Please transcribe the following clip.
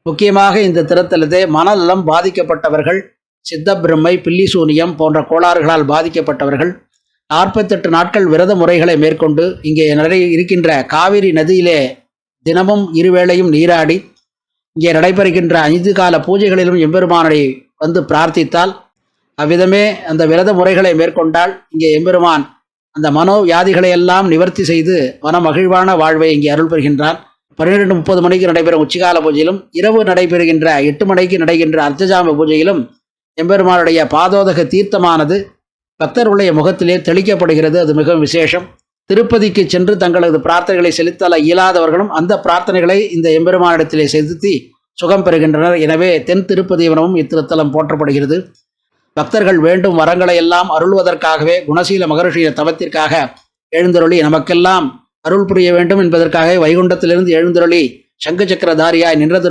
முக்கியமாக இந்த திருத்தலத்தை மனநலம் பாதிக்கப்பட்டவர்கள், சித்த பிரம்மை, பில்லி சூனியம் போன்ற கோளாறுகளால் பாதிக்கப்பட்டவர்கள் 48 நாட்கள் விரத முறைகளை மேற்கொண்டு இங்கே இருக்கின்ற காவிரி நதியிலே தினமும் இருவேளையும் நீராடி இங்கே நடைபெறுகின்ற 5 கால பூஜைகளிலும் எம்பெருமானை வந்து பிரார்த்தித்தால், அவ்விதமே அந்த விரத முறைகளை மேற்கொண்டால் இங்கே எம்பெருமான் அந்த மனோ வியாதிகளை எல்லாம் நிவர்த்தி செய்து மன மகிழ்வான வாழ்வை இங்கே அருள் பெறுகின்றான். 12:30 மணிக்கு நடைபெறும் உச்சிகால பூஜையிலும், இரவு நடைபெறுகின்ற 8 மணிக்கு நடைகின்ற அர்த்தஜாம பூஜையிலும் எம்பெருமானுடைய பாதோதக தீர்த்தமானது பக்தர்களுடைய முகத்திலே தெளிக்கப்படுகிறது. அது மிகவும் விசேஷம். திருப்பதிக்கு சென்று தங்களது பிரார்த்தனைகளை செலுத்தல இயலாதவர்களும் அந்த பிரார்த்தனைகளை இந்த எம்பெருமானிடத்திலே செலுத்தி சுகம் பெறுகின்றனர். எனவே தென் திருப்பதி எனவும் இத்திருத்தலம் போற்றப்படுகிறது. பக்தர்கள் வேண்டும் வரங்களை எல்லாம் அருள்வதற்காகவே குணசீல மகரிஷிய தவத்திற்காக எழுந்தருளி நமக்கெல்லாம் அருள் புரிய வேண்டும் என்பதற்காக வைகுண்டத்திலிருந்து எழுந்தருளி சங்கு சக்கரதாரியாய் நின்றது